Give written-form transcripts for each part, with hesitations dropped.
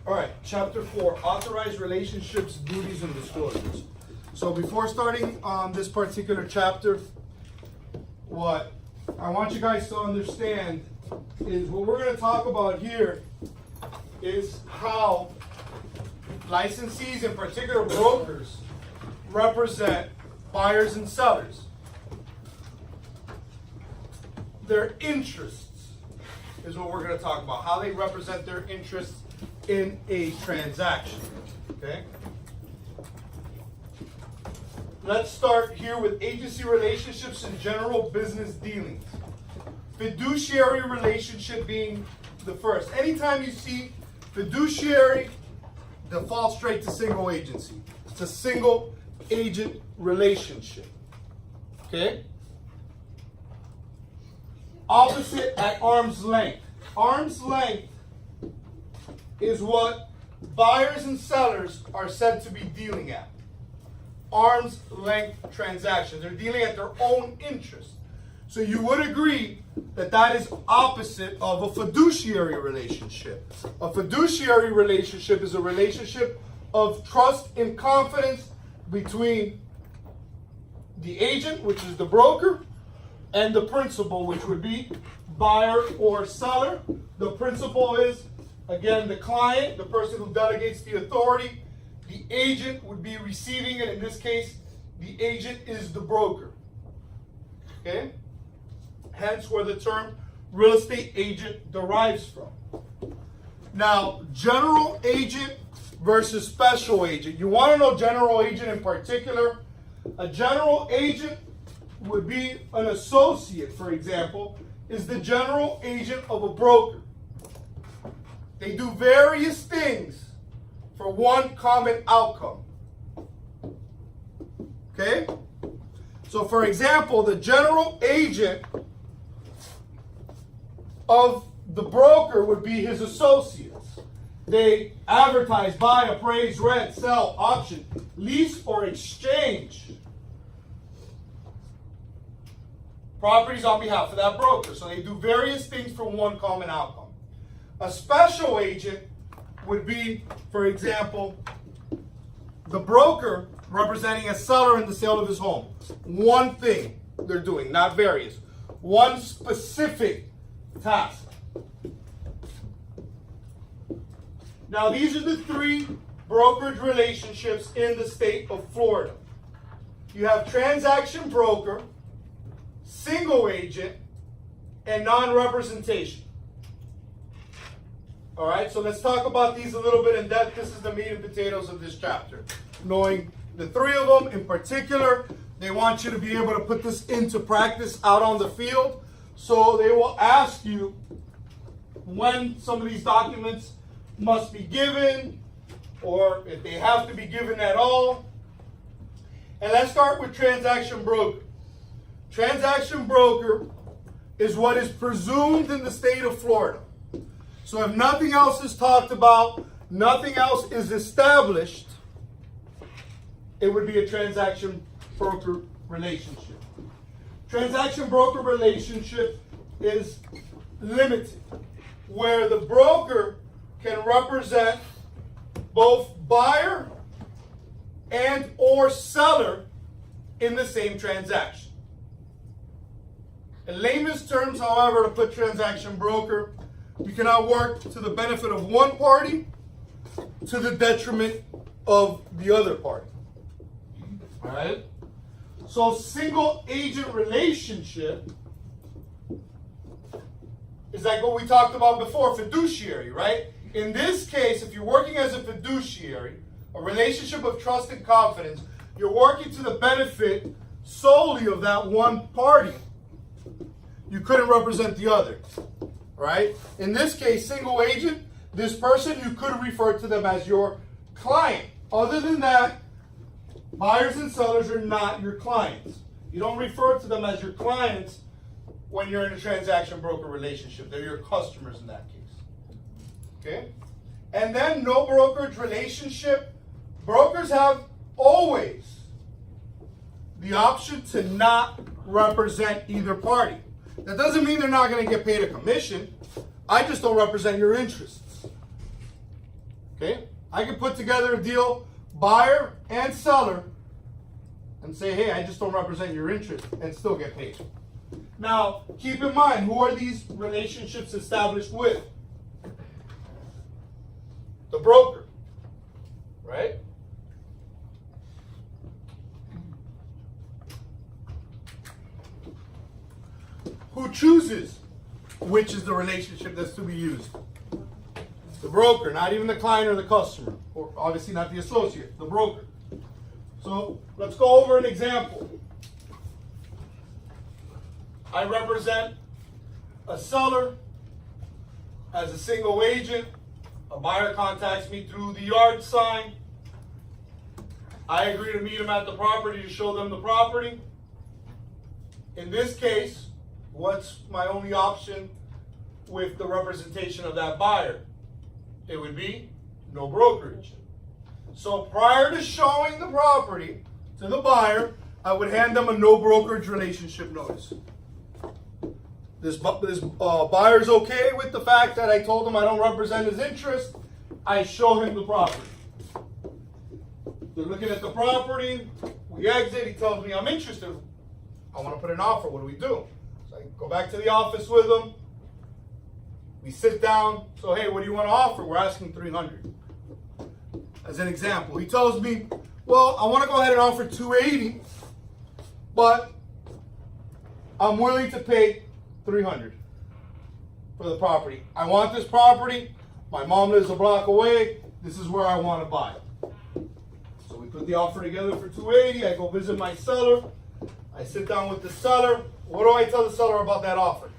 All right, chapter 4, authorized relationships, duties, and disclosures. So before starting this particular chapter, what I want you guys to understand is what we're going to talk about here is how licensees, in particular brokers, represent buyers and sellers. Their interests is what we're going to talk about, how they represent their interests in a transaction. Okay? Let's start here with agency relationships and general business dealings. Fiduciary relationship being the first. Anytime you see fiduciary, default straight to single agency. It's a single agent relationship. Okay? Opposite at arm's length. Arm's length is what buyers and sellers are said to be dealing at. Arm's length transactions. They're dealing at their own interest. So you would agree that that is opposite of a fiduciary relationship. A fiduciary relationship is a relationship of trust and confidence between the agent, which is the broker, and the principal, which would be buyer or seller. The principal is, again, the client, the person who delegates the authority. The agent would be receiving it. In this case, the agent is the broker. Okay? Hence where the term real estate agent derives from. Now, general agent versus special agent. You want to know general agent in particular? A general agent would be an associate, for example, is the general agent of a broker. They do various things for one common outcome. Okay? So, for example, the general agent of the broker would be his associates. They advertise, buy, appraise, rent, sell, auction, lease, or exchange properties on behalf of that broker. So they do various things for one common outcome. A special agent would be, for example, the broker representing a seller in the sale of his home. One thing they're doing, not various. One specific task. Now, these are the three brokerage relationships in the state of Florida. You have transaction broker, single agent, and non-representation. All right, so let's talk about these a little bit in depth. This is the meat and potatoes of this chapter. Knowing the three of them in particular, they want you to be able to put this into practice out on the field. So they will ask you when some of these documents must be given, or if they have to be given at all. And let's start with transaction broker. Transaction broker is what is presumed in the state of Florida. So if nothing else is talked about, nothing else is established, it would be a transaction broker relationship. Transaction broker relationship is limited, where the broker can represent both buyer and or seller in the same transaction. In layman's terms, however, to put transaction broker, you cannot work to the benefit of one party to the detriment of the other party. All right? So single agent relationship is like what we talked about before, fiduciary, right? In this case, if you're working as a fiduciary, a relationship of trust and confidence, you're working to the benefit solely of that one party. You couldn't represent the other, right? In this case, single agent, this person, you could refer to them as your client. Other than that, buyers and sellers are not your clients. You don't refer to them as your clients when you're in a transaction broker relationship. They're your customers in that case. Okay? And then no brokerage relationship. Brokers have always the option to not represent either party. That doesn't mean they're not going to get paid a commission. I just don't represent your interests. Okay? I can put together a deal, buyer and seller, and say, hey, I just don't represent your interest, and still get paid. Now, keep in mind, who are these relationships established with? The broker, right? Who chooses which is the relationship that's to be used? The broker, not even the client or the customer, or obviously not the associate, the broker. So let's go over an example. I represent a seller as a single agent. A buyer contacts me through the yard sign. I agree to meet him at the property to show them the property. In this case, what's my only option with the representation of that buyer? It would be no brokerage. So prior to showing the property to the buyer, I would hand them a no brokerage relationship notice. This buyer's okay with the fact that I told him I don't represent his interest. I show him the property. They're looking at the property. We exit. He tells me I'm interested. I want to put an offer. What do we do? So I go back to the office with him. We sit down. So, hey, what do you want to offer? We're asking $300. As an example, he tells me, well, I want to go ahead and offer $280, but I'm willing to pay $300 for the property. I want this property. My mom lives a block away. This is where I want to buy it. So we put the offer together for $280. I go visit my seller. I sit down with the seller. What do I tell the seller about that offer?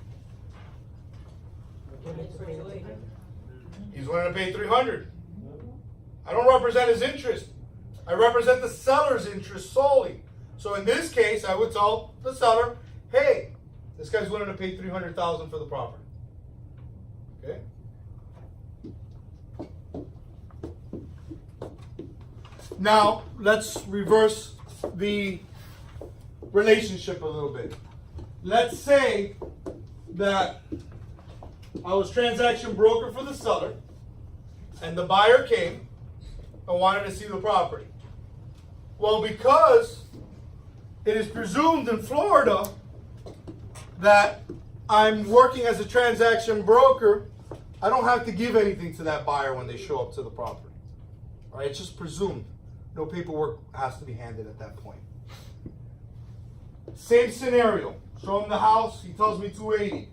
He's willing to pay $300. I don't represent his interest. I represent the seller's interest solely. So in this case, I would tell the seller, hey, this guy's willing to pay $300,000 for the property. Okay? Now, let's reverse the relationship a little bit. Let's say that I was transaction broker for the seller, and the buyer came and wanted to see the property. Well, because it is presumed in Florida that I'm working as a transaction broker, I don't have to give anything to that buyer when they show up to the property. All right, it's just presumed. No paperwork has to be handed at that point. Same scenario. Show him the house. He tells me $280.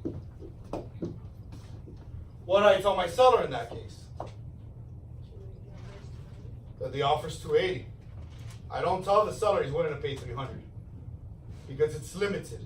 What do I tell my seller in that case? That the offer's $280. I don't tell the seller he's willing to pay $300 because it's limited.